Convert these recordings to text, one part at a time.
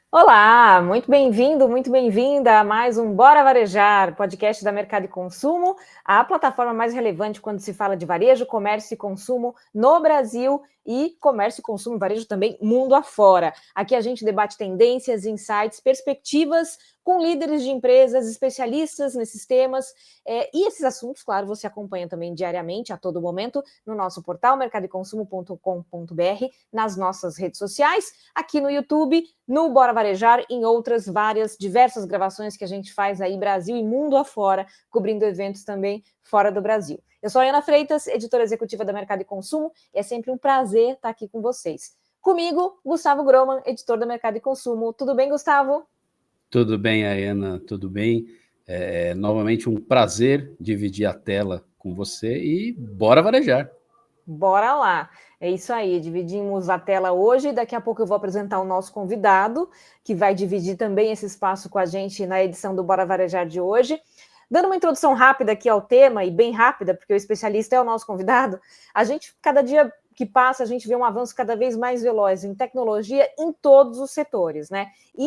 Olá, muito bem-vindo, muito bem-vinda a mais um Bora Varejar, podcast da Mercado e Consumo, a plataforma mais relevante quando se fala de varejo, comércio e consumo no Brasil e comércio, consumo e varejo também mundo afora. Aqui a gente debate tendências, insights, perspectivas com líderes de empresas, especialistas nesses temas e esses assuntos, claro, você acompanha também diariamente, a todo momento, no nosso portal mercadoeconsumo.com.br, nas nossas redes sociais, aqui no YouTube, no Bora Varejar, em outras várias, diversas gravações que a gente faz aí Brasil e mundo afora, cobrindo eventos também fora do Brasil. Eu sou a Ana Freitas, editora executiva da Mercado e Consumo, e é sempre um prazer estar aqui com vocês. Comigo, Gustavo Groman, editor da Mercado e Consumo. Tudo bem, Gustavo? Tudo bem, Ana, tudo bem? Novamente um prazer dividir a tela com você e bora varejar. Bora lá. É isso aí, dividimos a tela hoje. Daqui a pouco eu vou apresentar o nosso convidado, que vai dividir também esse espaço com a gente na edição do Bora Varejar de hoje. Dando uma introdução rápida aqui ao tema, e bem rápida, porque o especialista é o nosso convidado, a gente, cada dia que passa, a gente vê um avanço cada vez mais veloz em tecnologia em todos os setores, né? E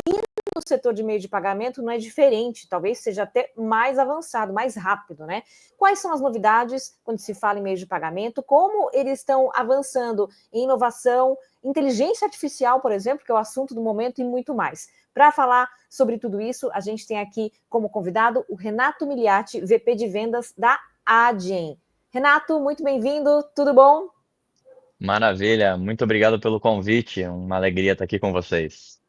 no setor de meio de pagamento não é diferente, talvez seja até mais avançado, mais rápido, né? Quais são as novidades quando se fala em meio de pagamento? Como eles estão avançando em inovação, inteligência artificial, por exemplo, que é o assunto do momento, e muito mais. Para falar sobre tudo isso, a gente tem aqui como convidado o Renato Miliati, VP de Vendas da Adyen. Renato, muito bem-vindo, tudo bom? Maravilha, muito obrigado pelo convite, uma alegria estar aqui com vocês.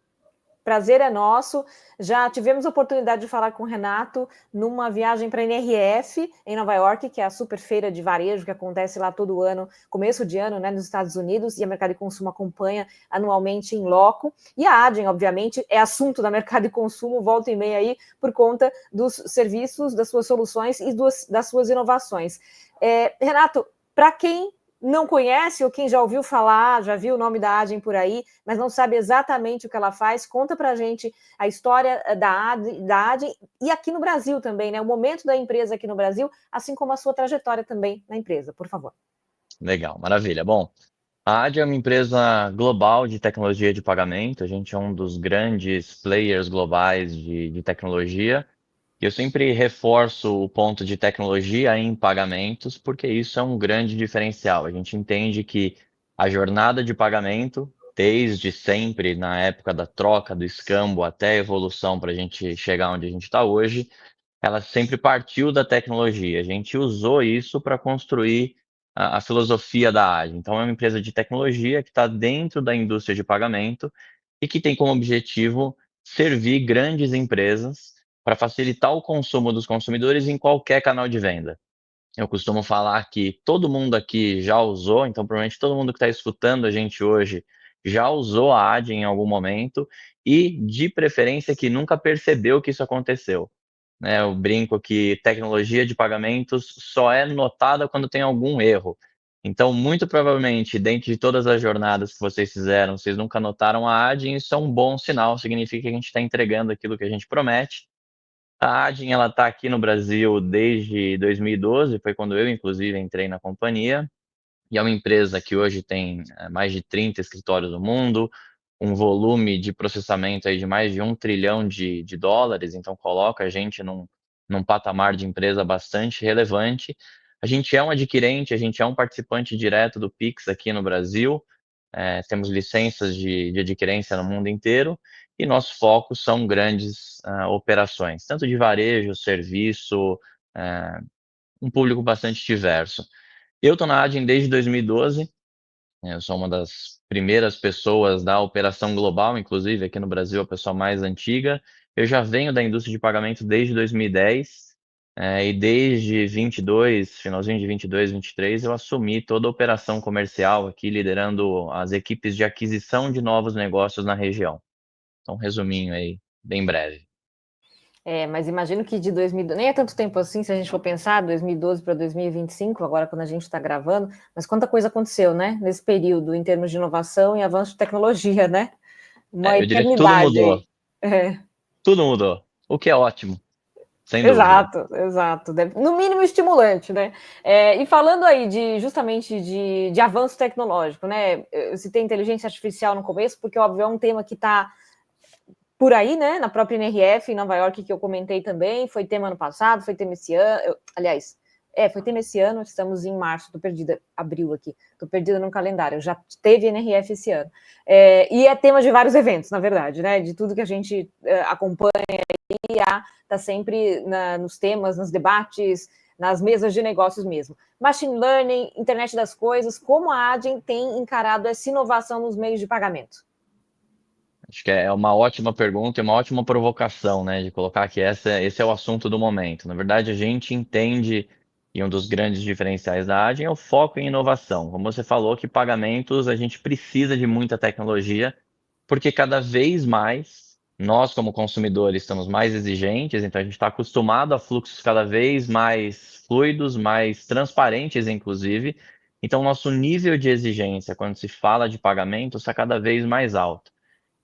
Prazer é nosso. Já tivemos a oportunidade de falar com o Renato numa viagem para a NRF, em Nova York, que é a super feira de varejo que acontece lá todo ano, começo de ano, né, nos Estados Unidos, e a Mercado e Consumo acompanha anualmente em loco. E a Adyen, obviamente, é assunto da Mercado e Consumo, volta e meia aí, por conta dos serviços, das suas soluções e das suas inovações. Renato, para quem não conhece ou quem já ouviu falar, já viu o nome da Adyen por aí, mas não sabe exatamente o que ela faz, conta pra gente a história da Adyen e aqui no Brasil também, né? O momento da empresa aqui no Brasil, assim como a sua trajetória também na empresa, por favor. Legal, maravilha. Bom, a AD é uma empresa global de tecnologia de pagamento, a gente é um dos grandes players globais de tecnologia, e eu sempre reforço o ponto de tecnologia em pagamentos, porque isso é um grande diferencial. A gente entende que a jornada de pagamento, desde sempre, na época da troca, do escambo, até a evolução para a gente chegar onde a gente está hoje, ela sempre partiu da tecnologia. A gente usou isso para construir a filosofia da Agile. Então, é uma empresa de tecnologia que está dentro da indústria de pagamento e que tem como objetivo servir grandes empresas para facilitar o consumo dos consumidores em qualquer canal de venda. Eu costumo falar que todo mundo aqui já usou, então provavelmente todo mundo que está escutando a gente hoje já usou a Agile em algum momento e, de preferência, que nunca percebeu que isso aconteceu, né? Eu brinco que tecnologia de pagamentos só é notada quando tem algum erro. Então, muito provavelmente, dentro de todas as jornadas que vocês fizeram, vocês nunca notaram a Adyen, isso é um bom sinal, significa que a gente está entregando aquilo que a gente promete. A Adyen, ela está aqui no Brasil desde 2012, foi quando eu, inclusive, entrei na companhia, e é uma empresa que hoje tem mais de 30 escritórios no mundo, um volume de processamento aí de mais de 1 trilhão de dólares, então coloca a gente num patamar de empresa bastante relevante. A gente é um adquirente, a gente é um participante direto do Pix aqui no Brasil, temos licenças de adquirência no mundo inteiro, e nosso foco são grandes operações, tanto de varejo, serviço, um público bastante diverso. Eu estou na Adyen desde 2012, eu sou uma das primeiras pessoas da operação global, inclusive aqui no Brasil, a pessoa mais antiga. Eu já venho da indústria de pagamento desde 2010, e desde 22, finalzinho de 22, 23, eu assumi toda a operação comercial aqui, liderando as equipes de aquisição de novos negócios na região. Então, um resuminho aí, bem breve. Mas imagino que de 2012, nem é tanto tempo assim, se a gente for pensar, 2012 para 2025, agora quando a gente está gravando, mas quanta coisa aconteceu, né, nesse período, em termos de inovação e avanço de tecnologia, né? Uma Eu diria que tudo eternidade mudou, aí. É. tudo mudou, o que é ótimo, sem dúvida. Exato, exato. No mínimo estimulante, né? E falando aí justamente de avanço tecnológico, né? Eu citei inteligência artificial no começo, porque, óbvio, é um tema que está por aí, né? Na própria NRF em Nova York, que eu comentei também, foi tema ano passado, foi tema esse ano, foi tema esse ano, estamos em março, estou perdida, abril aqui, estou perdida no calendário, já teve NRF esse ano. E é tema de vários eventos, na verdade, né? De tudo que a gente acompanha, e está sempre nos temas, nos debates, nas mesas de negócios mesmo. Machine Learning, internet das coisas, como a Adyen tem encarado essa inovação nos meios de pagamento? Acho que é uma ótima pergunta e uma ótima provocação, né, de colocar que esse é o assunto do momento. Na verdade, a gente entende, e um dos grandes diferenciais da Adyen é o foco em inovação. Como você falou, que pagamentos a gente precisa de muita tecnologia, porque cada vez mais nós, como consumidores, estamos mais exigentes, então a gente está acostumado a fluxos cada vez mais fluidos, mais transparentes, inclusive. Então, nosso nível de exigência, quando se fala de pagamento, está cada vez mais alto.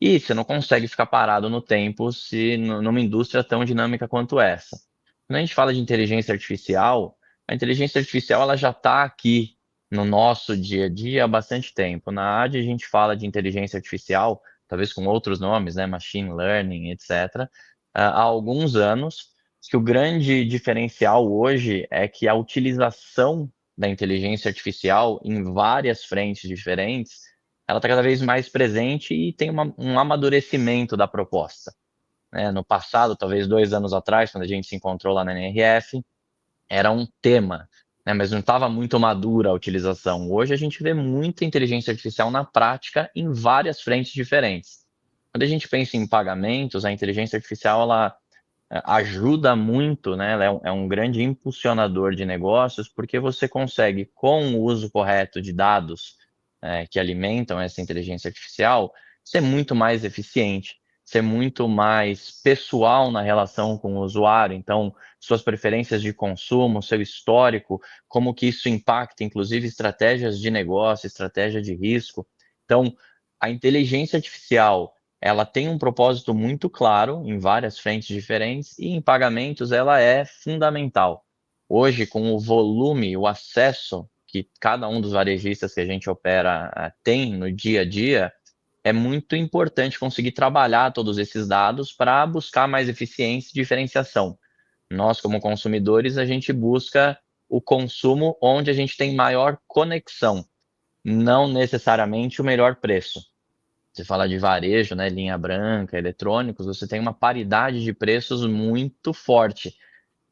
E você não consegue ficar parado no tempo se numa indústria tão dinâmica quanto essa. Quando a gente fala de inteligência artificial, a inteligência artificial ela já está aqui no nosso dia a dia há bastante tempo. Na AD a gente fala de inteligência artificial, talvez com outros nomes, né, machine learning, etc., há alguns anos, que o grande diferencial hoje é que a utilização da inteligência artificial em várias frentes diferentes ela está cada vez mais presente e tem um amadurecimento da proposta, né? No passado, talvez 2 anos atrás, quando a gente se encontrou lá na NRF, era um tema, né? Mas não estava muito madura a utilização. Hoje a gente vê muita inteligência artificial na prática em várias frentes diferentes. Quando a gente pensa em pagamentos, a inteligência artificial ela ajuda muito, né? Ela é um grande impulsionador de negócios, porque você consegue, com o uso correto de dados que alimentam essa inteligência artificial, ser muito mais eficiente, ser muito mais pessoal na relação com o usuário. Então, suas preferências de consumo, seu histórico, como que isso impacta, inclusive, estratégias de negócio, estratégia de risco. Então, a inteligência artificial ela tem um propósito muito claro em várias frentes diferentes e em pagamentos ela é fundamental. Hoje, com o volume, o acesso que cada um dos varejistas que a gente opera tem no dia a dia, é muito importante conseguir trabalhar todos esses dados para buscar mais eficiência e diferenciação. Nós, como consumidores, a gente busca o consumo onde a gente tem maior conexão, não necessariamente o melhor preço. Você fala de varejo, né, linha branca, eletrônicos, você tem uma paridade de preços muito forte.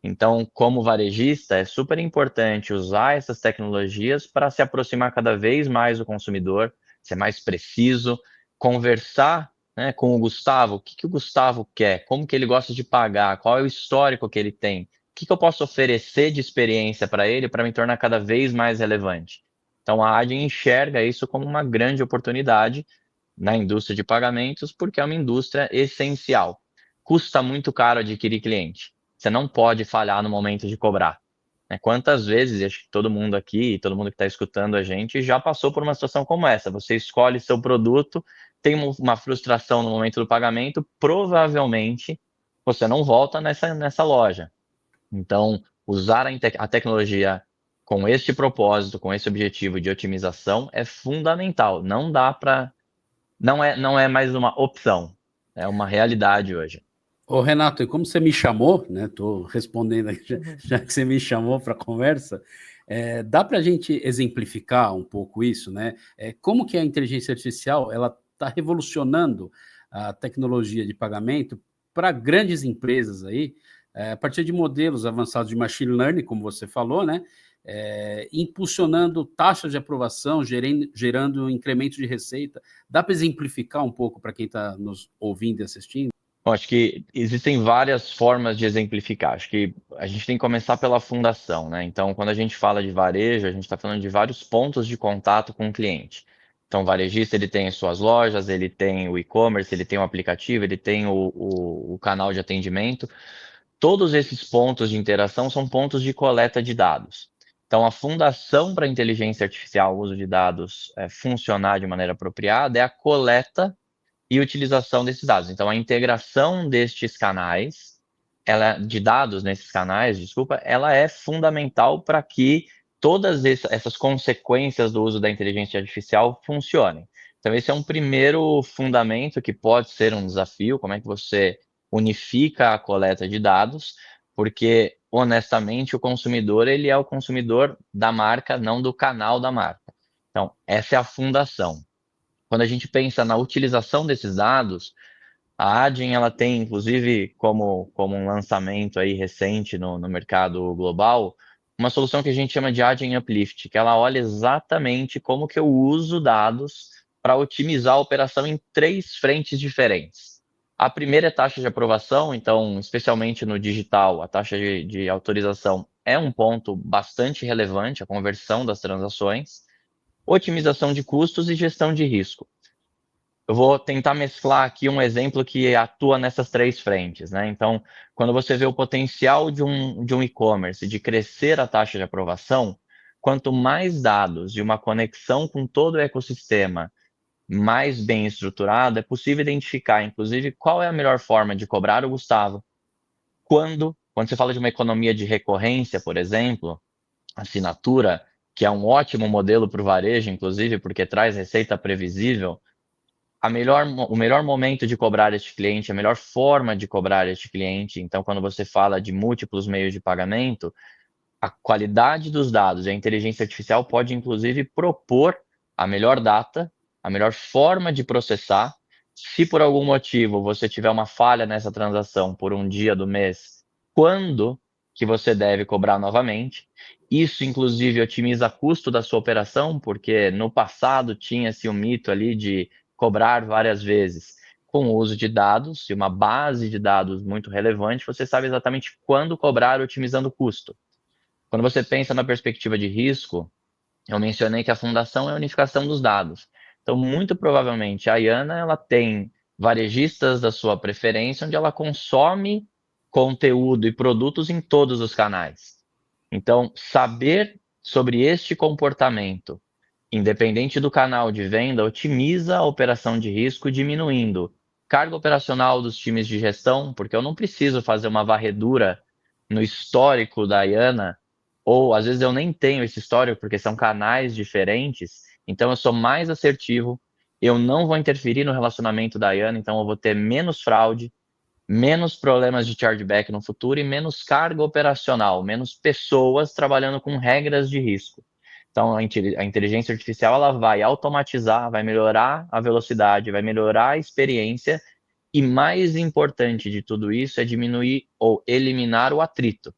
Então, como varejista, é super importante usar essas tecnologias para se aproximar cada vez mais do consumidor, ser mais preciso, conversar, né, com o Gustavo, o que o Gustavo quer, como que ele gosta de pagar, qual é o histórico que ele tem, o que eu posso oferecer de experiência para ele para me tornar cada vez mais relevante. Então, a Adyen enxerga isso como uma grande oportunidade na indústria de pagamentos, porque é uma indústria essencial. Custa muito caro adquirir cliente. Você não pode falhar no momento de cobrar. Quantas vezes, acho que todo mundo aqui, todo mundo que está escutando a gente, já passou por uma situação como essa. Você escolhe seu produto, tem uma frustração no momento do pagamento, provavelmente você não volta nessa loja. Então, usar a tecnologia com este propósito, com esse objetivo de otimização é fundamental. Não é mais uma opção, é uma realidade hoje. Ô, Renato, e como você me chamou, né? Estou respondendo aqui, já que você me chamou para a conversa, dá para a gente exemplificar um pouco isso, né? Como que a inteligência artificial ela está revolucionando a tecnologia de pagamento para grandes empresas aí, a partir de modelos avançados de machine learning, como você falou, né? Impulsionando taxas de aprovação, gerando incremento de receita. Dá para exemplificar um pouco para quem está nos ouvindo e assistindo? Bom, acho que existem várias formas de exemplificar. Acho que a gente tem que começar pela fundação, né? Então, quando a gente fala de varejo, a gente está falando de vários pontos de contato com o cliente. Então, o varejista ele tem as suas lojas, ele tem o e-commerce, ele tem o aplicativo, ele tem o canal de atendimento. Todos esses pontos de interação são pontos de coleta de dados. Então, a fundação para a inteligência artificial, o uso de dados funcionar de maneira apropriada, é a coleta e utilização desses dados. Então, a integração destes canais, de dados nesses canais, desculpa, ela é fundamental para que todas essas consequências do uso da inteligência artificial funcionem. Então, esse é um primeiro fundamento que pode ser um desafio, como é que você unifica a coleta de dados, porque, honestamente, o consumidor, ele é o consumidor da marca, não do canal da marca. Então, essa é a fundação. Quando a gente pensa na utilização desses dados, a Adyen, ela tem, inclusive, como um lançamento aí recente no mercado global, uma solução que a gente chama de Adyen Uplift, que ela olha exatamente como que eu uso dados para otimizar a operação em 3 frentes diferentes. A primeira é taxa de aprovação, então, especialmente no digital, a taxa de autorização é um ponto bastante relevante, a conversão das transações, otimização de custos e gestão de risco. Eu vou tentar mesclar aqui um exemplo que atua nessas 3 frentes, né? Então, quando você vê o potencial de um e-commerce de crescer a taxa de aprovação, quanto mais dados e uma conexão com todo o ecossistema mais bem estruturado, é possível identificar, inclusive, qual é a melhor forma de cobrar o Gustavo, quando você fala de uma economia de recorrência, por exemplo, assinatura, que é um ótimo modelo para o varejo, inclusive, porque traz receita previsível, o melhor momento de cobrar este cliente, a melhor forma de cobrar este cliente. Então, quando você fala de múltiplos meios de pagamento, a qualidade dos dados e a inteligência artificial pode, inclusive, propor a melhor data, a melhor forma de processar. Se por algum motivo você tiver uma falha nessa transação por um dia do mês, quando que você deve cobrar novamente? Isso, inclusive, otimiza o custo da sua operação, porque no passado tinha-se um mito ali de cobrar várias vezes. Com o uso de dados e uma base de dados muito relevante, você sabe exatamente quando cobrar, otimizando o custo. Quando você pensa na perspectiva de risco, eu mencionei que a fundação é a unificação dos dados. Então, muito provavelmente, a Iana ela tem varejistas da sua preferência, onde ela consome conteúdo e produtos em todos os canais. Então, saber sobre este comportamento, independente do canal de venda, otimiza a operação de risco, diminuindo carga operacional dos times de gestão, porque eu não preciso fazer uma varredura no histórico da Iana, ou às vezes eu nem tenho esse histórico, porque são canais diferentes, então eu sou mais assertivo, eu não vou interferir no relacionamento da Iana, então eu vou ter menos fraude, menos problemas de chargeback no futuro e menos carga operacional, menos pessoas trabalhando com regras de risco. Então, a inteligência artificial ela vai automatizar, vai melhorar a velocidade, vai melhorar a experiência e, mais importante de tudo isso, é diminuir ou eliminar o atrito.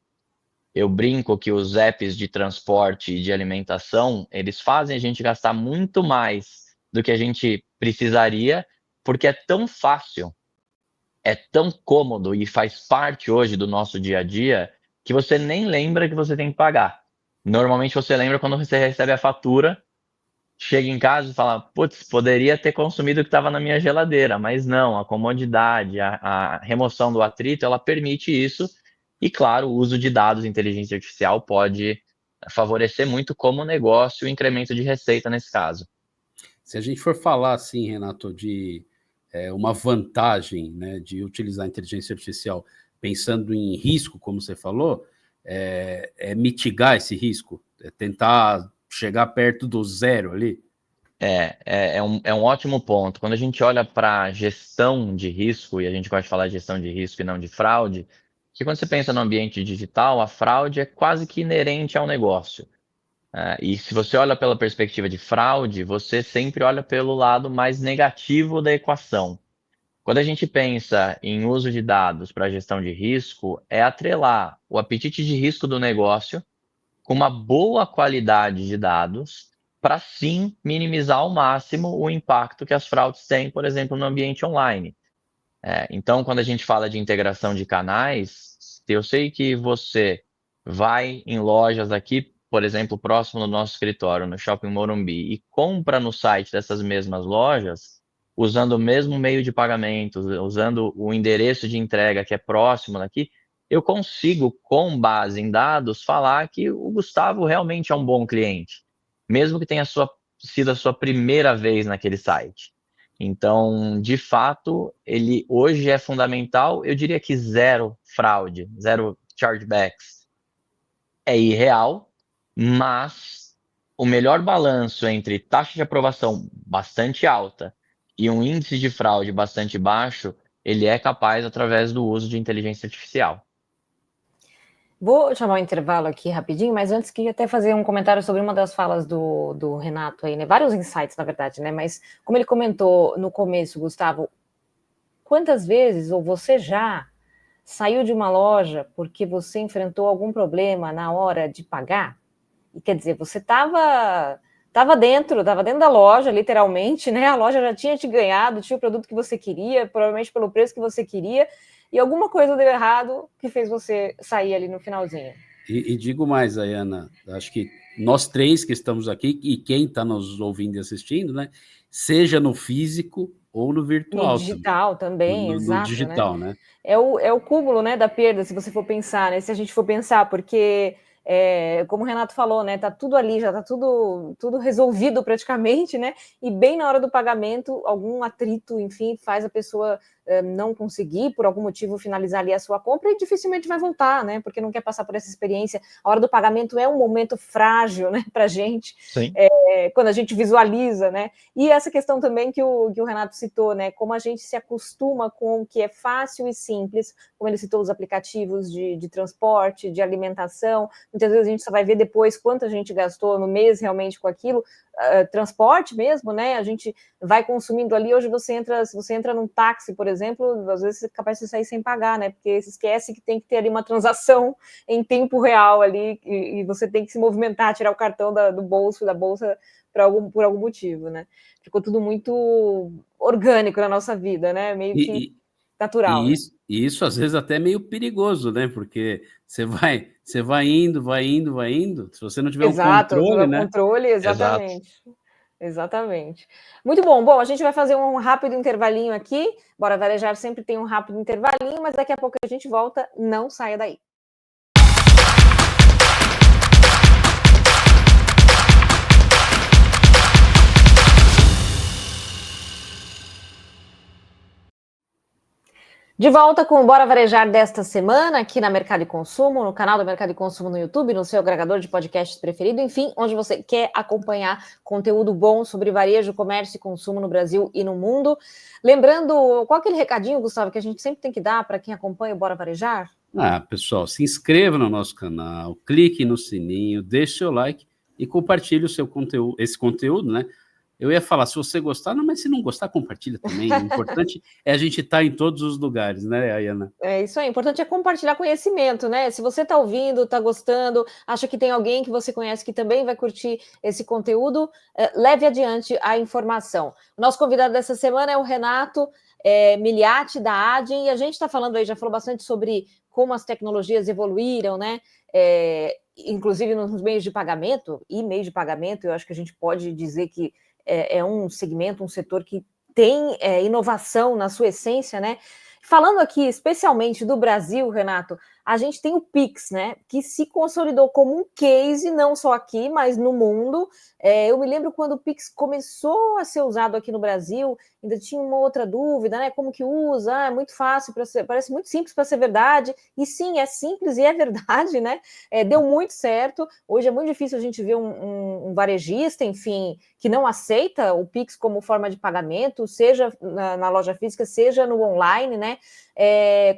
Eu brinco que os apps de transporte e de alimentação, eles fazem a gente gastar muito mais do que a gente precisaria, porque é tão fácil, é tão cômodo e faz parte hoje do nosso dia a dia, que você nem lembra que você tem que pagar. Normalmente você lembra quando você recebe a fatura, chega em casa e fala, putz, poderia ter consumido o que estava na minha geladeira, mas não, a comodidade, a remoção do atrito, ela permite isso, e claro, o uso de dados e inteligência artificial pode favorecer muito como negócio e o incremento de receita nesse caso. Se a gente for falar assim, Renato, de uma vantagem, né, de utilizar a inteligência artificial pensando em risco, como você falou, é mitigar esse risco, é tentar chegar perto do zero ali. É um ótimo ponto. Quando a gente olha para gestão de risco, e a gente gosta de falar de gestão de risco e não de fraude, que quando você pensa no ambiente digital, a fraude é quase que inerente ao negócio. E se você olha pela perspectiva de fraude, você sempre olha pelo lado mais negativo da equação. Quando a gente pensa em uso de dados para gestão de risco, é atrelar o apetite de risco do negócio com uma boa qualidade de dados para sim minimizar ao máximo o impacto que as fraudes têm, por exemplo, no ambiente online. Então, quando a gente fala de integração de canais, eu sei que você vai em lojas aqui, por exemplo, próximo do nosso escritório, no Shopping Morumbi, e compra no site dessas mesmas lojas, usando o mesmo meio de pagamento, usando o endereço de entrega que é próximo daqui, eu consigo, com base em dados, falar que o Gustavo realmente é um bom cliente, mesmo que tenha sido a sua primeira vez naquele site. Então, de fato, ele hoje é fundamental. Eu diria que zero fraude, zero chargebacks é irreal, mas o melhor balanço entre taxa de aprovação bastante alta e um índice de fraude bastante baixo, ele é capaz através do uso de inteligência artificial. Vou chamar um intervalo aqui rapidinho, mas antes queria até fazer um comentário sobre uma das falas do Renato aí, né? Vários insights, na verdade, né? Mas como ele comentou no começo, Gustavo, quantas vezes ou você já saiu de uma loja porque você enfrentou algum problema na hora de pagar? E quer dizer, você estava dentro da loja, literalmente, né? A loja já tinha te ganhado, tinha o produto que você queria, provavelmente pelo preço que você queria, e alguma coisa deu errado que fez você sair ali no finalzinho. E digo mais, Ayana, acho que nós três que estamos aqui, e quem está nos ouvindo e assistindo, né? Seja no físico ou no virtual. No digital também, no exato, digital, né? É o cúmulo, né, da perda, se você for pensar, né? Se a gente for pensar, porque como o Renato falou, né? Tá tudo ali, já tá tudo resolvido praticamente, né? E bem na hora do pagamento, algum atrito, enfim, faz a pessoa não conseguir, por algum motivo, finalizar ali a sua compra e dificilmente vai voltar, né? Porque não quer passar por essa experiência. A hora do pagamento é um momento frágil, né, pra gente. Sim. Quando a gente visualiza, né? E essa questão também que o Renato citou, né? Como a gente se acostuma com o que é fácil e simples, como ele citou os aplicativos de transporte, de alimentação. Muitas vezes a gente só vai ver depois quanto a gente gastou no mês realmente com aquilo. Transporte mesmo, né? A gente vai consumindo ali. Hoje se você entra num táxi, por exemplo, às vezes você é capaz de sair sem pagar, né? Porque você esquece que tem que ter ali uma transação em tempo real ali e você tem que se movimentar, tirar o cartão do bolso, da bolsa por algum motivo, né? Ficou tudo muito orgânico na nossa vida, né? Meio que natural. E isso às vezes até é meio perigoso, né? Porque você vai indo, vai indo, vai indo. Se você não tiver um controle, né? Controle, exatamente. Exato. Exatamente. Muito bom. Bom, a gente vai fazer um rápido intervalinho aqui. Bora Varejar sempre tem um rápido intervalinho, mas daqui a pouco a gente volta. Não saia daí. De volta com o Bora Varejar desta semana, aqui na Mercado e Consumo, no canal do Mercado e Consumo no YouTube, no seu agregador de podcasts preferido, enfim, onde você quer acompanhar conteúdo bom sobre varejo, comércio e consumo no Brasil e no mundo. Lembrando, qual aquele recadinho, Gustavo, que a gente sempre tem que dar para quem acompanha o Bora Varejar? Pessoal, se inscreva no nosso canal, clique no sininho, deixe seu like e compartilhe o seu conteúdo, esse conteúdo, né? Eu ia falar, se você gostar, não, mas se não gostar, compartilha também. O importante é a gente estar em todos os lugares, né, Ayana? É isso aí, o importante é compartilhar conhecimento, né? Se você está ouvindo, está gostando, acha que tem alguém que você conhece que também vai curtir esse conteúdo, leve adiante a informação. O nosso convidado dessa semana é o Renato Miliati, da Adyen, e a gente está falando aí, já falou bastante sobre como as tecnologias evoluíram, né? Inclusive nos meios de pagamento, eu acho que a gente pode dizer que é um segmento, um setor que tem inovação na sua essência, né? Falando aqui especialmente do Brasil, Renato, a gente tem o Pix, né? Que se consolidou como um case, não só aqui, mas no mundo. Eu me lembro quando o Pix começou a ser usado aqui no Brasil, ainda tinha uma outra dúvida, né? Como que usa? É muito fácil para ser, parece muito simples para ser verdade. E sim, é simples e é verdade, né? Deu muito certo. Hoje é muito difícil a gente ver um varejista, enfim, que não aceita o Pix como forma de pagamento, seja na loja física, seja no online, né?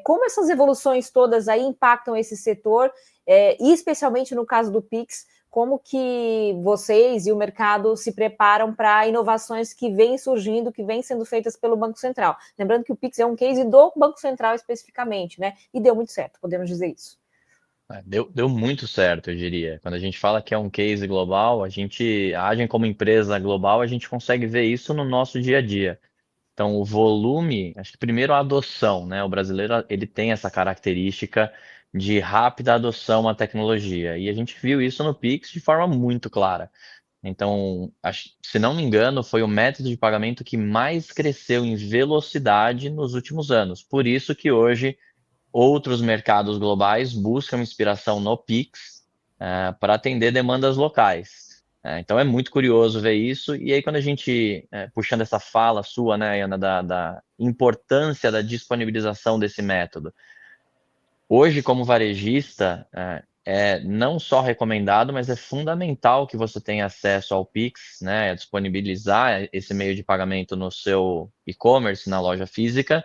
Como essas evoluções todas aí impactam esse setor, e especialmente no caso do Pix, como que vocês e o mercado se preparam para inovações que vêm surgindo, que vêm sendo feitas pelo Banco Central? Lembrando que o Pix é um case do Banco Central especificamente, né? E deu muito certo, podemos dizer isso. Deu muito certo, eu diria. Quando a gente fala que é um case global, a Adyen como empresa global, a gente consegue ver isso no nosso dia a dia. Então, o volume, acho que primeiro a adoção, né? O brasileiro, ele tem essa característica de rápida adoção à tecnologia. E a gente viu isso no Pix de forma muito clara. Então, se não me engano, foi o método de pagamento que mais cresceu em velocidade nos últimos anos. Por isso que hoje outros mercados globais buscam inspiração no Pix para atender demandas locais. Então é muito curioso ver isso. E aí, quando a gente, puxando essa fala sua, né, Ana, da importância da disponibilização desse método. Hoje, como varejista, é não só recomendado, mas é fundamental que você tenha acesso ao Pix, né? Disponibilizar esse meio de pagamento no seu e-commerce, na loja física,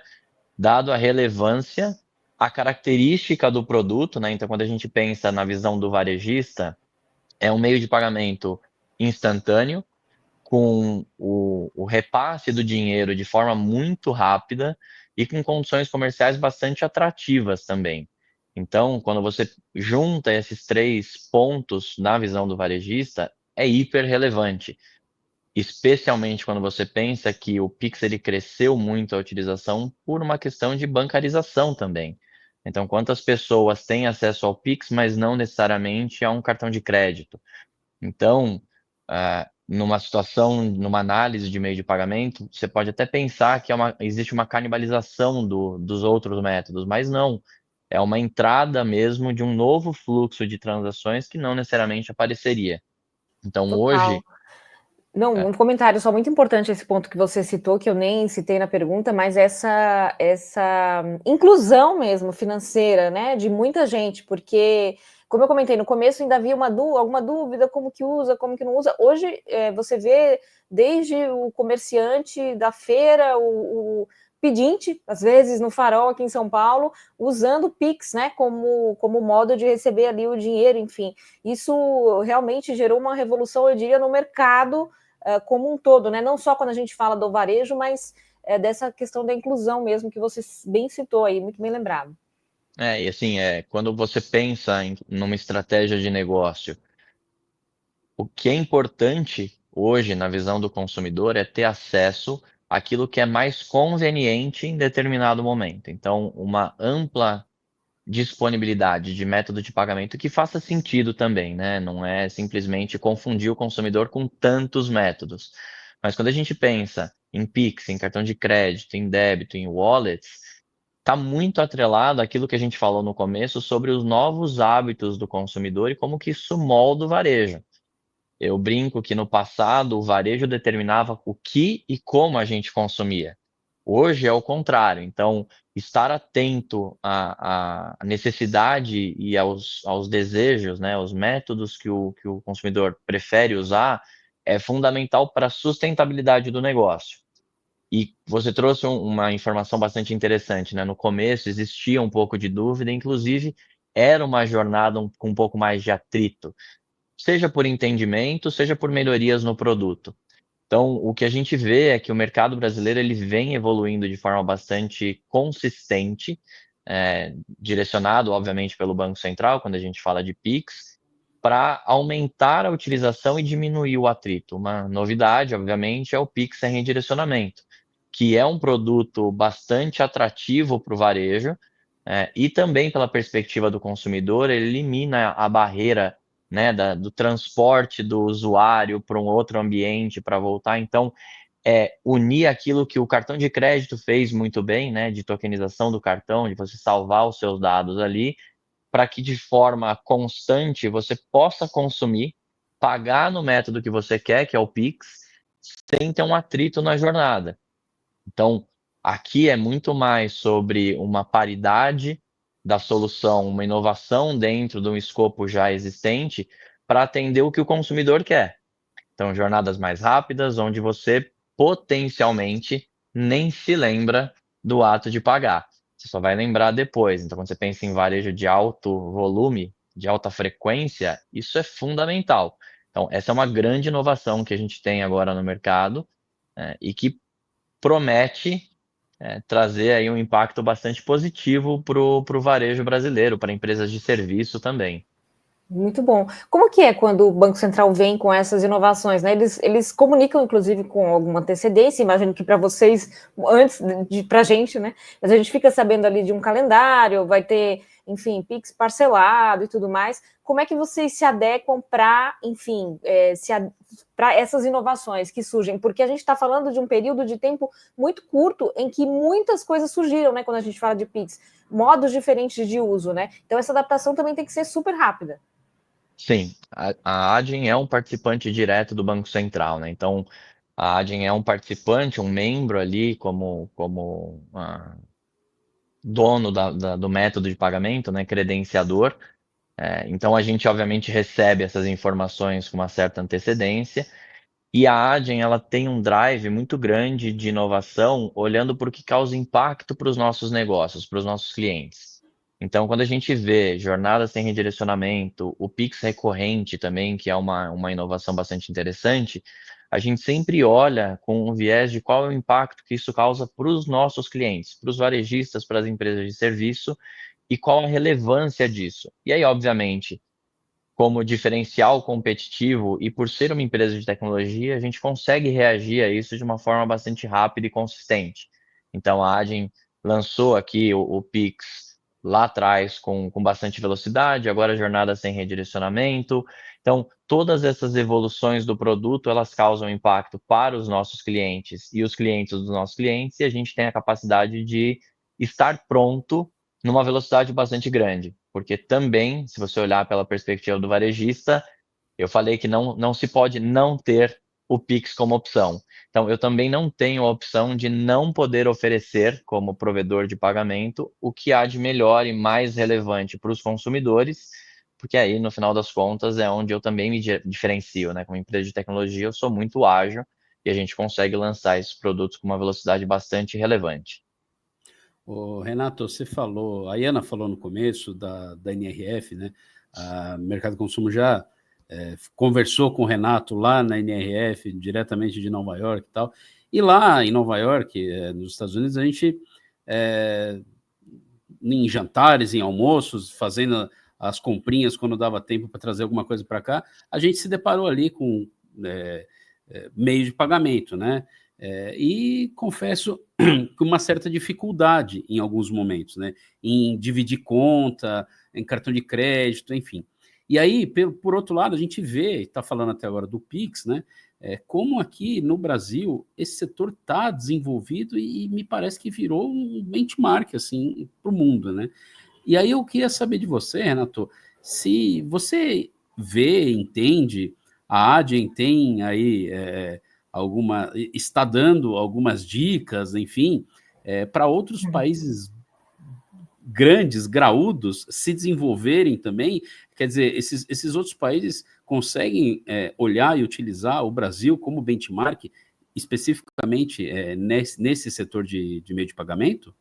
dado a relevância, a característica do produto, né? Então, quando a gente pensa na visão do varejista, é um meio de pagamento instantâneo, com o repasse do dinheiro de forma muito rápida e com condições comerciais bastante atrativas também. Então, quando você junta esses 3 pontos na visão do varejista, é hiper relevante, especialmente quando você pensa que o Pix ele cresceu muito a utilização por uma questão de bancarização também. Então, quantas pessoas têm acesso ao Pix, mas não necessariamente a um cartão de crédito? Então, numa situação, numa análise de meio de pagamento, você pode até pensar que existe uma canibalização dos outros métodos, mas não. É uma entrada mesmo de um novo fluxo de transações que não necessariamente apareceria. Então, Total. hoje, Não, um comentário só muito importante esse ponto que você citou, que eu nem citei na pergunta, mas essa inclusão mesmo financeira, né, de muita gente, porque, como eu comentei no começo, ainda havia alguma dúvida, como que usa, como que não usa. Hoje, você vê desde o comerciante da feira, o pedinte, às vezes no farol aqui em São Paulo, usando o Pix, né, como modo de receber ali o dinheiro, enfim. Isso realmente gerou uma revolução, eu diria, no mercado como um todo, né? Não só quando a gente fala do varejo, mas dessa questão da inclusão mesmo, que você bem citou aí, muito bem lembrado. e assim, quando você pensa numa estratégia de negócio, o que é importante hoje na visão do consumidor é ter acesso àquilo que é mais conveniente em determinado momento. Então, uma ampla disponibilidade de método de pagamento que faça sentido também, né? Não é simplesmente confundir o consumidor com tantos métodos. Mas quando a gente pensa em Pix, em cartão de crédito, em débito, em wallets, está muito atrelado àquilo que a gente falou no começo sobre os novos hábitos do consumidor e como que isso molda o varejo. Eu brinco que no passado o varejo determinava o que e como a gente consumia. Hoje é o contrário. Então, estar atento à necessidade e aos desejos, né, aos métodos que o consumidor prefere usar, é fundamental para a sustentabilidade do negócio. E você trouxe uma informação bastante interessante, né? No começo existia um pouco de dúvida, inclusive era uma jornada com um pouco mais de atrito, seja por entendimento, seja por melhorias no produto. Então, o que a gente vê é que o mercado brasileiro ele vem evoluindo de forma bastante consistente, direcionado, obviamente, pelo Banco Central, quando a gente fala de PIX, para aumentar a utilização e diminuir o atrito. Uma novidade, obviamente, é o PIX sem redirecionamento, que é um produto bastante atrativo para o varejo, e também pela perspectiva do consumidor, ele elimina a barreira, né, do transporte do usuário para um outro ambiente para voltar. Então, unir aquilo que o cartão de crédito fez muito bem, né, de tokenização do cartão, de você salvar os seus dados ali, para que de forma constante você possa consumir, pagar no método que você quer, que é o Pix, sem ter um atrito na jornada. Então, aqui é muito mais sobre uma paridade da solução, uma inovação dentro de um escopo já existente para atender o que o consumidor quer. Então, jornadas mais rápidas, onde você potencialmente nem se lembra do ato de pagar. Você só vai lembrar depois. Então, quando você pensa em varejo de alto volume, de alta frequência, isso é fundamental. Então, essa é uma grande inovação que a gente tem agora no mercado, e que promete trazer aí um impacto bastante positivo para o varejo brasileiro, para empresas de serviço também. Muito bom. Como que é quando o Banco Central vem com essas inovações, né? Eles comunicam, inclusive, com alguma antecedência, imagino que para vocês, antes para a gente, né? Mas a gente fica sabendo ali de um calendário, vai ter, enfim, Pix parcelado e tudo mais. Como é que vocês se adequam para, enfim, para essas inovações que surgem? Porque a gente está falando de um período de tempo muito curto em que muitas coisas surgiram, né? Quando a gente fala de Pix, modos diferentes de uso, né? Então essa adaptação também tem que ser super rápida. Sim, a Adyen é um participante direto do Banco Central, né? Então, a Adyen é um participante, um membro ali como dono do método de pagamento, né? Credenciador. Então a gente obviamente recebe essas informações com uma certa antecedência, e a Adyen ela tem um drive muito grande de inovação, olhando para o que causa impacto para os nossos negócios, para os nossos clientes. Então, quando a gente vê jornadas sem redirecionamento, o Pix recorrente também, que é uma inovação bastante interessante, a gente sempre olha com um viés de qual é o impacto que isso causa para os nossos clientes, para os varejistas, para as empresas de serviço, e qual a relevância disso. E aí, obviamente, como diferencial competitivo e por ser uma empresa de tecnologia, a gente consegue reagir a isso de uma forma bastante rápida e consistente. Então, a Adyen lançou aqui o Pix lá atrás com bastante velocidade, agora a jornada sem redirecionamento. Então, todas essas evoluções do produto, elas causam impacto para os nossos clientes e os clientes dos nossos clientes, e a gente tem a capacidade de estar pronto numa velocidade bastante grande, porque também, se você olhar pela perspectiva do varejista, eu falei que não se pode não ter o Pix como opção. Então, eu também não tenho a opção de não poder oferecer, como provedor de pagamento, o que há de melhor e mais relevante para os consumidores, porque aí, no final das contas, é onde eu também me diferencio, né? Como empresa de tecnologia, eu sou muito ágil e a gente consegue lançar esses produtos com uma velocidade bastante relevante. Ô, Renato, você falou, a Iana falou no começo da NRF, né? A Mercado de Consumo já conversou com o Renato lá na NRF, diretamente de Nova York e tal. E lá em Nova York, nos Estados Unidos, a gente, em jantares, em almoços, fazendo as comprinhas quando dava tempo para trazer alguma coisa para cá, a gente se deparou ali com meio de pagamento, né? E confesso com uma certa dificuldade em alguns momentos, né? Em dividir conta, em cartão de crédito, enfim. E aí, por outro lado, a gente vê, está falando até agora do Pix, né? Como aqui no Brasil esse setor está desenvolvido e me parece que virou um benchmark assim, para o mundo, né? E aí eu queria saber de você, Renato, se você vê, entende, a Adyen tem aí está dando algumas dicas, enfim, para outros países grandes, graúdos, se desenvolverem também. Quer dizer, esses outros países conseguem olhar e utilizar o Brasil como benchmark, especificamente nesse setor de meio de pagamento?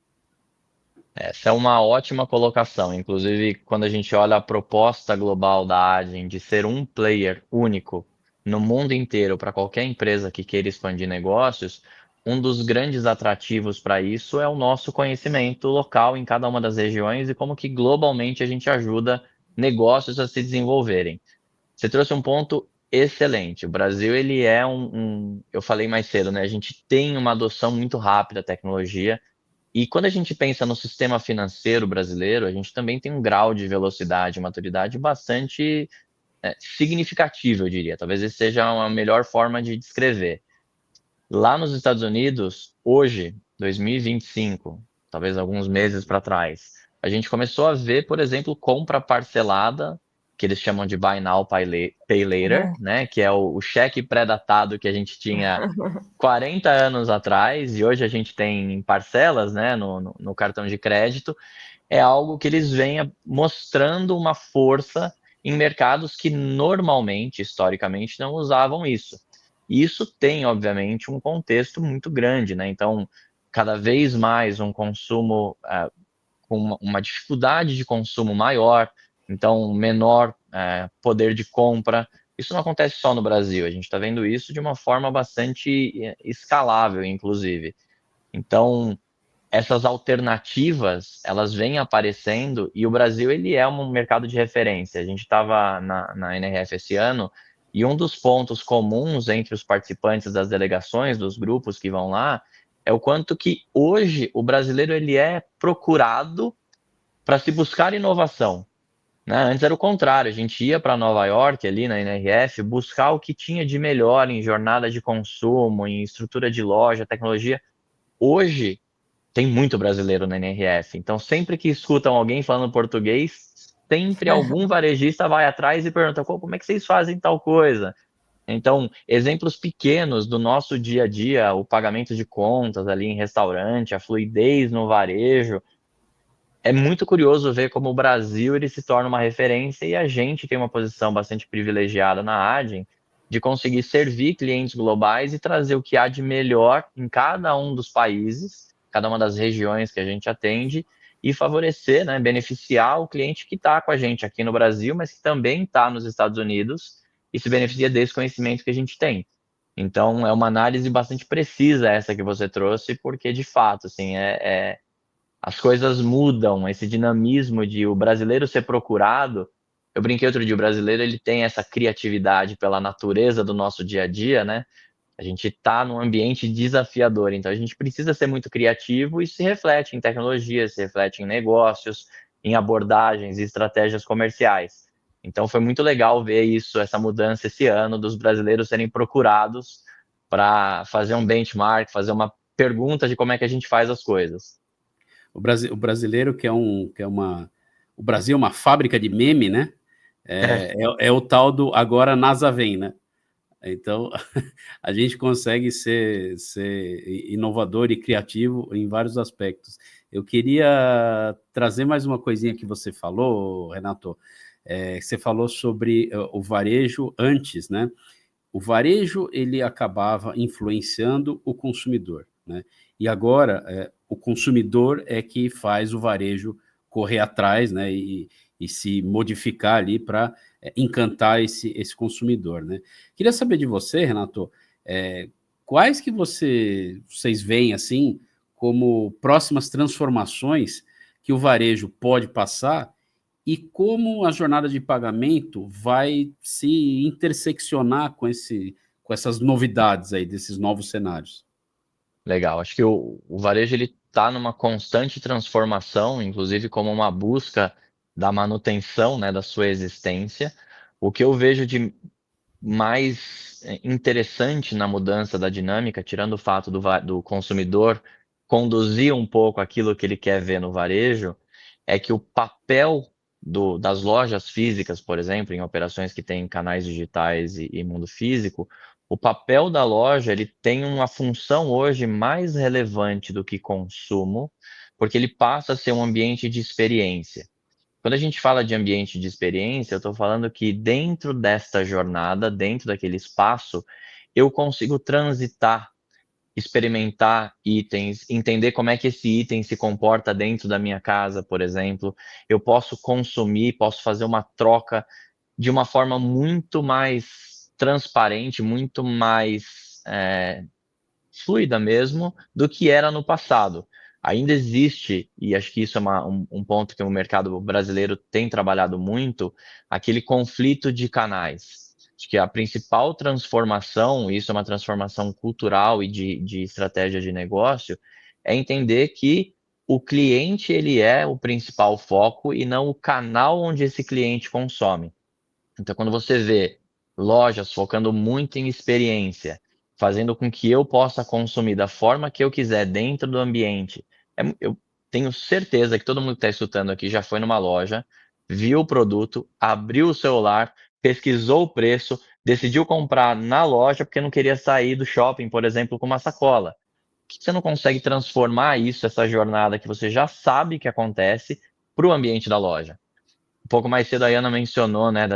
Essa é uma ótima colocação. Inclusive, quando a gente olha a proposta global da Adyen de ser um player único no mundo inteiro para qualquer empresa que queira expandir negócios, um dos grandes atrativos para isso é o nosso conhecimento local em cada uma das regiões e como que globalmente a gente ajuda negócios a se desenvolverem. Você trouxe um ponto excelente. O Brasil, ele é eu falei mais cedo, né? A gente tem uma adoção muito rápida da tecnologia, e quando a gente pensa no sistema financeiro brasileiro, a gente também tem um grau de velocidade e maturidade bastante significativo, eu diria. Talvez esse seja a melhor forma de descrever. Lá nos Estados Unidos, hoje, 2025, talvez alguns meses para trás, a gente começou a ver, por exemplo, compra parcelada, que eles chamam de Buy Now, Pay Later, né? Que é o cheque pré-datado que a gente tinha 40 anos atrás, e hoje a gente tem em parcelas, né, no cartão de crédito. É algo que eles vêm mostrando uma força em mercados que normalmente, historicamente, não usavam isso. E isso tem, obviamente, um contexto muito grande, né? Então, cada vez mais um consumo com uma dificuldade de consumo maior, então menor poder de compra. Isso não acontece só no Brasil, a gente está vendo isso de uma forma bastante escalável, inclusive. Então, essas alternativas, elas vêm aparecendo, e o Brasil, ele é um mercado de referência. A gente estava na NRF esse ano, e um dos pontos comuns entre os participantes das delegações, dos grupos que vão lá, é o quanto que hoje o brasileiro ele é procurado para se buscar inovação, né? Antes era o contrário, a gente ia para Nova York, ali na NRF, buscar o que tinha de melhor em jornada de consumo, em estrutura de loja, tecnologia. Hoje, tem muito brasileiro na NRF, então sempre que escutam alguém falando português, sempre algum varejista vai atrás e pergunta: como é que vocês fazem tal coisa? Então, exemplos pequenos do nosso dia a dia, o pagamento de contas ali em restaurante, a fluidez no varejo, é muito curioso ver como o Brasil ele se torna uma referência e a gente tem uma posição bastante privilegiada na Adyen de conseguir servir clientes globais e trazer o que há de melhor em cada um dos países, cada uma das regiões que a gente atende e favorecer, né, beneficiar o cliente que está com a gente aqui no Brasil, mas que também está nos Estados Unidos e se beneficia desse conhecimento que a gente tem. Então, é uma análise bastante precisa essa que você trouxe, porque de fato, assim, as coisas mudam, esse dinamismo de o brasileiro ser procurado. Eu brinquei outro dia, o brasileiro ele tem essa criatividade pela natureza do nosso dia a dia, né? A gente está num ambiente desafiador, então a gente precisa ser muito criativo e se reflete em tecnologia, se reflete em negócios, em abordagens e estratégias comerciais. Então foi muito legal ver isso, essa mudança esse ano, dos brasileiros serem procurados para fazer um benchmark, fazer uma pergunta de como é que a gente faz as coisas. O brasileiro o Brasil é uma fábrica de meme, né? É o tal do agora NASA vem, né? Então, a gente consegue ser inovador e criativo em vários aspectos. Eu queria trazer mais uma coisinha que você falou, Renato. Você falou sobre o varejo antes, né? O varejo, ele acabava influenciando o consumidor, né? E agora, o consumidor é que faz o varejo correr atrás, né? E se modificar ali para encantar esse consumidor, né? Queria saber de você, Renato, quais que vocês veem, assim, como próximas transformações que o varejo pode passar e como a jornada de pagamento vai se interseccionar com essas novidades aí, desses novos cenários. Legal, acho que o varejo ele está numa constante transformação, inclusive como uma busca da manutenção, né, da sua existência. O que eu vejo de mais interessante na mudança da dinâmica, tirando o fato do consumidor conduzir um pouco aquilo que ele quer ver no varejo, é que o papel das lojas físicas, por exemplo, em operações que têm canais digitais e mundo físico, o papel da loja ele tem uma função hoje mais relevante do que consumo, porque ele passa a ser um ambiente de experiência. Quando a gente fala de ambiente de experiência, eu estou falando que dentro desta jornada, dentro daquele espaço, eu consigo transitar, experimentar itens, entender como é que esse item se comporta dentro da minha casa, por exemplo. Eu posso consumir, posso fazer uma troca de uma forma muito mais transparente, muito mais fluida mesmo do que era no passado. Ainda existe, e acho que isso é um ponto que o mercado brasileiro tem trabalhado muito, aquele conflito de canais. Acho que a principal transformação, e isso é uma transformação cultural e de estratégia de negócio, é entender que o cliente ele é o principal foco e não o canal onde esse cliente consome. Então, quando você vê lojas focando muito em experiência, fazendo com que eu possa consumir da forma que eu quiser dentro do ambiente, eu tenho certeza que todo mundo que está escutando aqui já foi numa loja, viu o produto, abriu o celular, pesquisou o preço, decidiu comprar na loja porque não queria sair do shopping, por exemplo, com uma sacola. Por que você não consegue transformar isso, essa jornada que você já sabe que acontece, para o ambiente da loja? Um pouco mais cedo a Ana mencionou, né,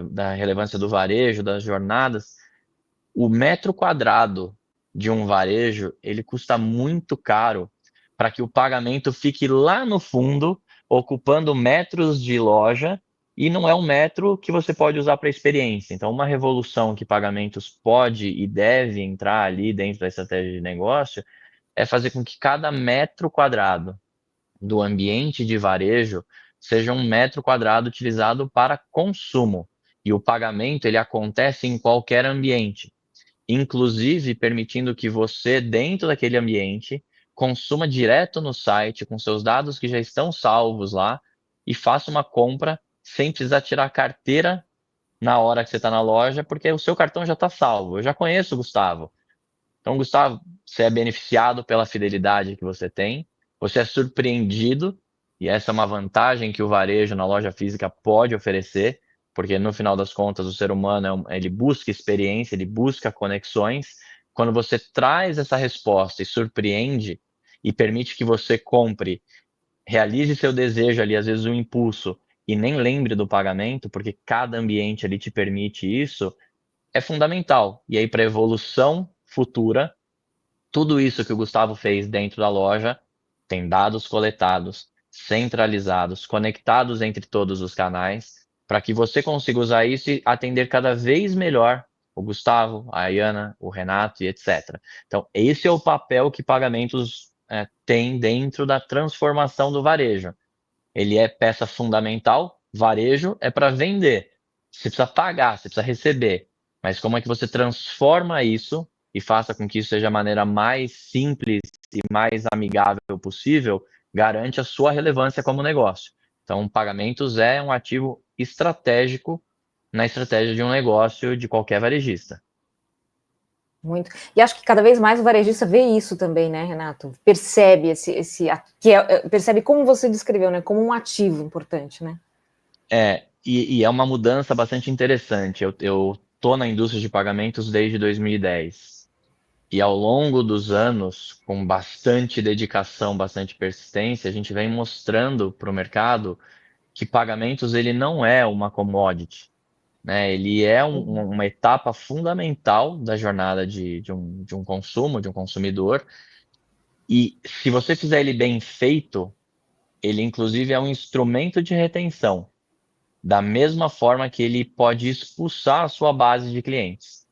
da relevância do varejo, das jornadas. O metro quadrado de um varejo, ele custa muito caro para que o pagamento fique lá no fundo, ocupando metros de loja, e não é um metro que você pode usar para experiência. Então, uma revolução que pagamentos pode e deve entrar ali dentro da estratégia de negócio é fazer com que cada metro quadrado do ambiente de varejo seja um metro quadrado utilizado para consumo. E o pagamento ele acontece em qualquer ambiente, inclusive permitindo que você, dentro daquele ambiente, consuma direto no site, com seus dados que já estão salvos lá, e faça uma compra sem precisar tirar a carteira na hora que você está na loja, porque o seu cartão já está salvo. Eu já conheço o Gustavo. Então, Gustavo, você é beneficiado pela fidelidade que você tem, você é surpreendido, e essa é uma vantagem que o varejo na loja física pode oferecer, porque no final das contas o ser humano ele busca experiência, ele busca conexões. Quando você traz essa resposta e surpreende e permite que você compre realize seu desejo ali, às vezes um impulso, e nem lembre do pagamento, porque cada ambiente ali te permite isso, é fundamental. E aí, para a evolução futura, tudo isso que o Gustavo fez dentro da loja tem dados coletados, centralizados, conectados entre todos os canais, para que você consiga usar isso e atender cada vez melhor o Gustavo, a Ayana, o Renato e etc. Então, esse é o papel que pagamentos tem dentro da transformação do varejo. Ele é peça fundamental, varejo é para vender. Você precisa pagar, você precisa receber. Mas como é que você transforma isso e faça com que isso seja a maneira mais simples e mais amigável possível, garante a sua relevância como negócio. Então, pagamentos é um ativo estratégico na estratégia de um negócio de qualquer varejista. Muito. E acho que cada vez mais o varejista vê isso também, né, Renato? Percebe percebe como você descreveu, né? Como um ativo importante, né? E é uma mudança bastante interessante. Eu tô na indústria de pagamentos desde 2010. E ao longo dos anos, com bastante dedicação, bastante persistência, a gente vem mostrando para o mercado que pagamentos ele não é uma commodity, né? Ele é uma etapa fundamental da jornada de um consumo, de um consumidor. E se você fizer ele bem feito, ele inclusive é um instrumento de retenção, da mesma forma que ele pode expulsar a sua base de clientes.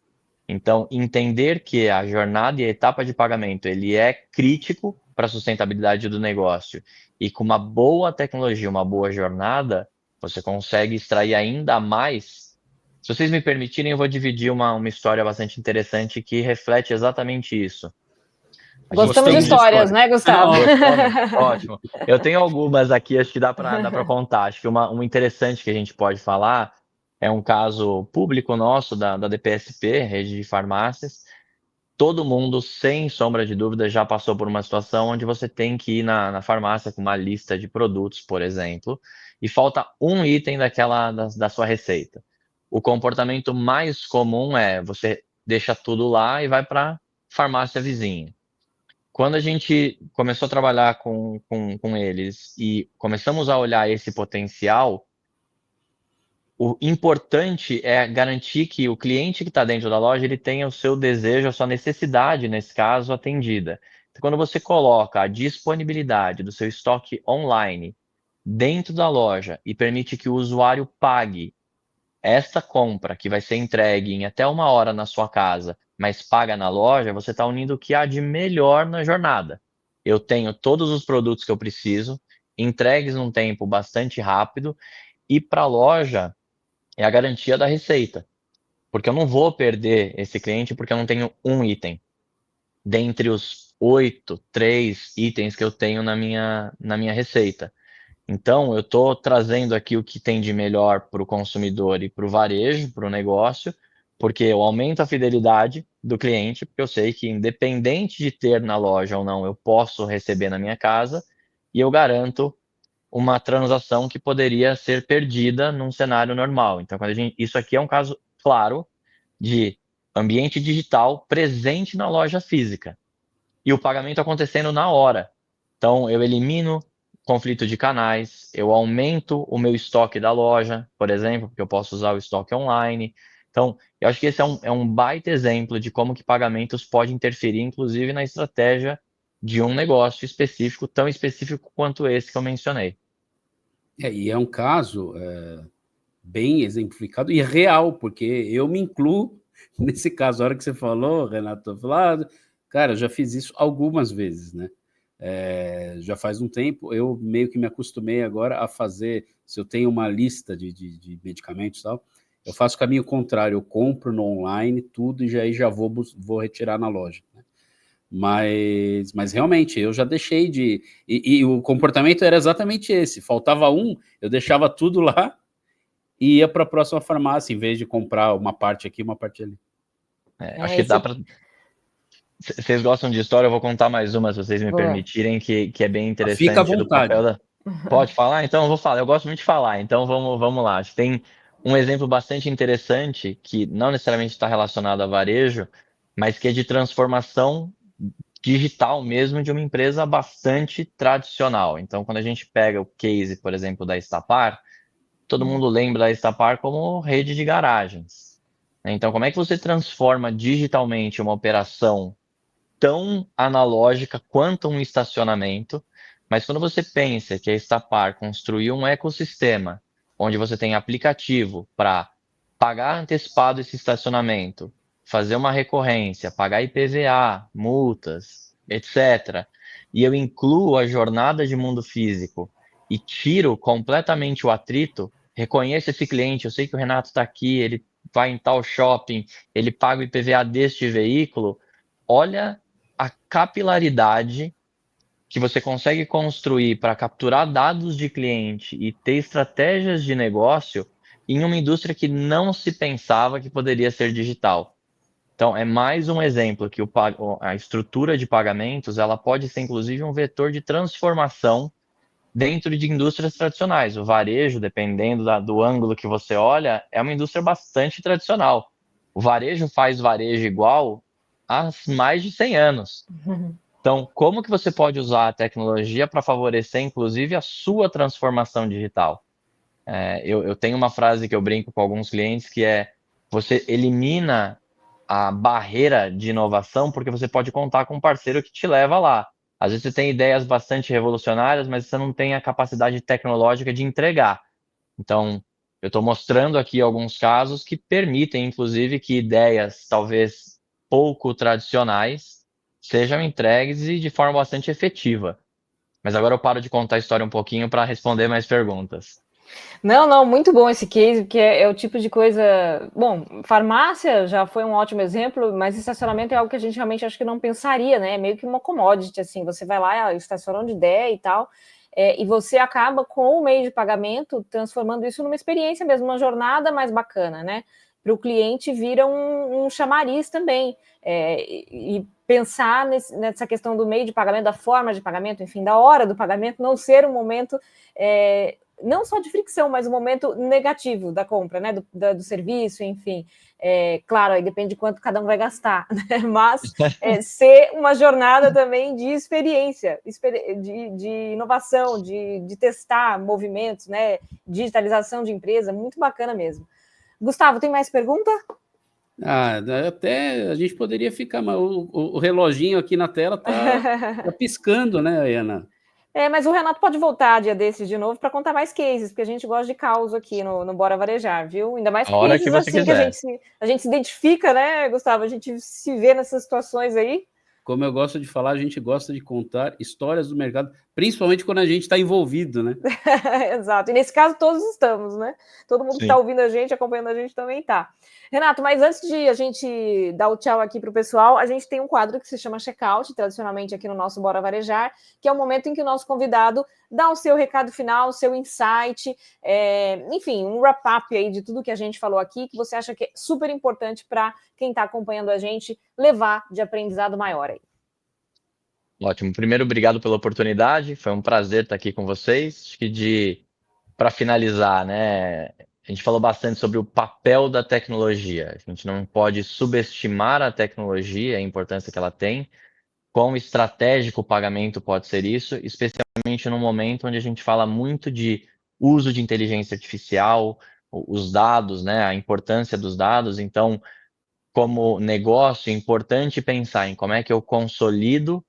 Então, entender que a jornada e a etapa de pagamento ele é crítico para a sustentabilidade do negócio e com uma boa tecnologia, uma boa jornada, você consegue extrair ainda mais. Se vocês me permitirem, eu vou dividir uma história bastante interessante que reflete exatamente isso. Gostamos de histórias, né, Gustavo? Ótimo. Eu tenho algumas aqui, acho que dá para contar. Acho que uma interessante que a gente pode falar é um caso público nosso da DPSP, Rede de Farmácias. Todo mundo, sem sombra de dúvida, já passou por uma situação onde você tem que ir na farmácia com uma lista de produtos, por exemplo, e falta um item da sua receita. O comportamento mais comum é você deixa tudo lá e vai para a farmácia vizinha. Quando a gente começou a trabalhar com eles e começamos a olhar esse potencial, o importante é garantir que o cliente que está dentro da loja ele tenha o seu desejo, a sua necessidade, nesse caso, atendida. Então, quando você coloca a disponibilidade do seu estoque online dentro da loja e permite que o usuário pague esta compra, que vai ser entregue em até 1 hora na sua casa, mas paga na loja, você está unindo o que há de melhor na jornada. Eu tenho todos os produtos que eu preciso, entregues num tempo bastante rápido, e para a loja é a garantia da receita. Porque eu não vou perder esse cliente porque eu não tenho um item. Dentre os 8, 3 itens que eu tenho na minha receita. Então, eu estou trazendo aqui o que tem de melhor para o consumidor e para o varejo, para o negócio, porque eu aumento a fidelidade do cliente, porque eu sei que independente de ter na loja ou não, eu posso receber na minha casa, e eu garanto uma transação que poderia ser perdida num cenário normal. Então, isso aqui é um caso claro de ambiente digital presente na loja física e o pagamento acontecendo na hora. Então, eu elimino conflito de canais, eu aumento o meu estoque da loja, por exemplo, porque eu posso usar o estoque online. Então, eu acho que esse é um baita exemplo de como que pagamentos pode interferir, inclusive, na estratégia de um negócio específico, tão específico quanto esse que eu mencionei. E é um caso bem exemplificado e real, porque eu me incluo nesse caso. A hora que você falou, Renato, cara, eu já fiz isso algumas vezes, né? Já faz um tempo, eu meio que me acostumei agora a fazer, se eu tenho uma lista de medicamentos e tal, eu faço o caminho contrário, eu compro no online tudo e já vou retirar na loja, né? Mas realmente, eu já deixei e o comportamento era exatamente esse, faltava um, eu deixava tudo lá e ia para a próxima farmácia, em vez de comprar uma parte aqui, uma parte ali. Acho que dá para... Vocês gostam de história? Eu vou contar mais uma, se vocês me permitirem, que é bem interessante. Fica à vontade. Do papel Pode falar? Então eu vou falar. Eu gosto muito de falar, então vamos lá. Acho que tem um exemplo bastante interessante, que não necessariamente está relacionado a varejo, mas que é de transformação digital mesmo de uma empresa bastante tradicional. Então, quando a gente pega o case, por exemplo, da Estapar, todo mundo lembra da Estapar como rede de garagens. Então, como é que você transforma digitalmente uma operação tão analógica quanto um estacionamento? Mas quando você pensa que a Estapar construiu um ecossistema onde você tem aplicativo para pagar antecipado esse estacionamento, fazer uma recorrência, pagar IPVA, multas, etc. E eu incluo a jornada de mundo físico e tiro completamente o atrito, reconheço esse cliente, eu sei que o Renato está aqui, ele vai em tal shopping, ele paga o IPVA deste veículo. Olha a capilaridade que você consegue construir para capturar dados de cliente e ter estratégias de negócio em uma indústria que não se pensava que poderia ser digital. Então, é mais um exemplo que a estrutura de pagamentos ela pode ser, inclusive, um vetor de transformação dentro de indústrias tradicionais. O varejo, dependendo do ângulo que você olha, é uma indústria bastante tradicional. O varejo faz varejo igual há mais de 100 anos. Então, como que você pode usar a tecnologia para favorecer, inclusive, a sua transformação digital? Eu tenho uma frase que eu brinco com alguns clientes que é: você elimina a barreira de inovação porque você pode contar com um parceiro que te leva lá. Às vezes você tem ideias bastante revolucionárias, mas você não tem a capacidade tecnológica de entregar. Então, eu estou mostrando aqui alguns casos que permitem, inclusive, que ideias talvez pouco tradicionais sejam entregues e de forma bastante efetiva. Mas agora eu paro de contar a história um pouquinho para responder mais perguntas. Não, não, muito bom esse case, porque é o tipo de coisa. Bom, farmácia já foi um ótimo exemplo, mas estacionamento é algo que a gente realmente acho que não pensaria, né? É meio que uma commodity, assim, você vai lá, estaciona onde der e tal, e você acaba com o meio de pagamento transformando isso numa experiência mesmo, uma jornada mais bacana, né? Para o cliente vira um chamariz também. E pensar nessa questão do meio de pagamento, da forma de pagamento, enfim, da hora do pagamento, não ser um momento. Não só de fricção, mas um momento negativo da compra, né? Do serviço, enfim. Claro, aí depende de quanto cada um vai gastar, né? Mas ser uma jornada também de experiência, de inovação, de testar movimentos, né? Digitalização de empresa, muito bacana mesmo. Gustavo, tem mais pergunta? Até a gente poderia ficar, mas o reloginho aqui na tela tá piscando, né, Ana? Mas o Renato pode voltar dia desses de novo para contar mais cases, porque a gente gosta de caos aqui no Bora Varejar, viu? Ainda mais A hora que cases você assim que quiser. a gente se identifica, né, Gustavo? A gente se vê nessas situações aí. Como eu gosto de falar, a gente gosta de contar histórias do mercado, principalmente quando a gente está envolvido, né? Exato. E nesse caso todos estamos, né? Todo mundo que está Sim. ouvindo a gente, acompanhando a gente também está. Renato, mas antes de a gente dar o tchau aqui para o pessoal, a gente tem um quadro que se chama Checkout, tradicionalmente aqui no nosso Bora Varejar, que é o momento em que o nosso convidado dá o seu recado final, o seu insight, enfim, um wrap-up aí de tudo que a gente falou aqui, que você acha que é super importante para quem está acompanhando a gente levar de aprendizado maior aí. Ótimo. Primeiro, obrigado pela oportunidade. Foi um prazer estar aqui com vocês. Acho que para finalizar, né? A gente falou bastante sobre o papel da tecnologia. A gente não pode subestimar a tecnologia, a importância que ela tem. Quão estratégico o pagamento pode ser isso, especialmente no momento onde a gente fala muito de uso de inteligência artificial, os dados, né? A importância dos dados. Então, como negócio, é importante pensar em como é que eu consolido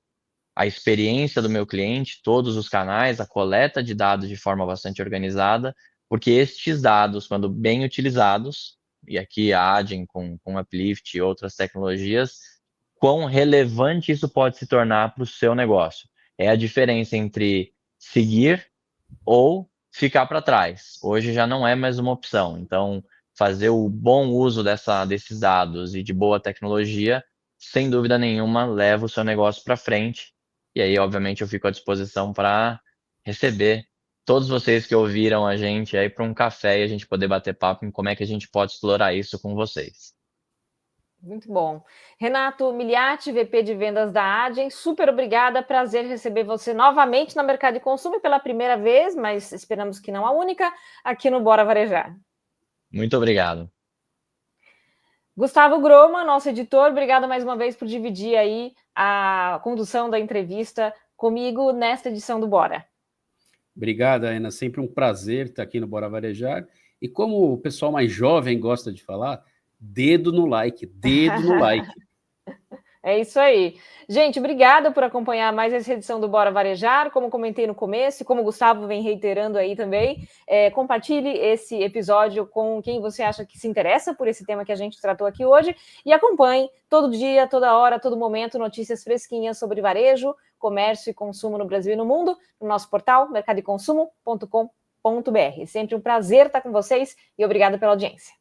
a experiência do meu cliente, todos os canais, a coleta de dados de forma bastante organizada, porque estes dados, quando bem utilizados, e aqui a Adyen com Uplift e outras tecnologias, quão relevante isso pode se tornar para o seu negócio. É a diferença entre seguir ou ficar para trás. Hoje já não é mais uma opção. Então, fazer o bom uso desses dados e de boa tecnologia, sem dúvida nenhuma, leva o seu negócio para frente. E aí, obviamente, eu fico à disposição para receber todos vocês que ouviram a gente aí para um café e a gente poder bater papo em como é que a gente pode explorar isso com vocês. Muito bom. Renato Miliati, VP de Vendas da Adyen, super obrigada, prazer receber você novamente no Mercado de Consumo pela primeira vez, mas esperamos que não a única, aqui no Bora Varejar. Muito obrigado. Gustavo Groma, nosso editor, obrigado mais uma vez por dividir aí a condução da entrevista comigo nesta edição do Bora. Obrigado, Ana. Sempre um prazer estar aqui no Bora Varejar. E como o pessoal mais jovem gosta de falar, dedo no like, dedo no like. É isso aí. Gente, obrigada por acompanhar mais essa edição do Bora Varejar. Como comentei no começo, como o Gustavo vem reiterando aí também, compartilhe esse episódio com quem você acha que se interessa por esse tema que a gente tratou aqui hoje e acompanhe todo dia, toda hora, todo momento, notícias fresquinhas sobre varejo, comércio e consumo no Brasil e no mundo, no nosso portal mercadoeconsumo.com.br. Sempre um prazer estar com vocês e obrigada pela audiência.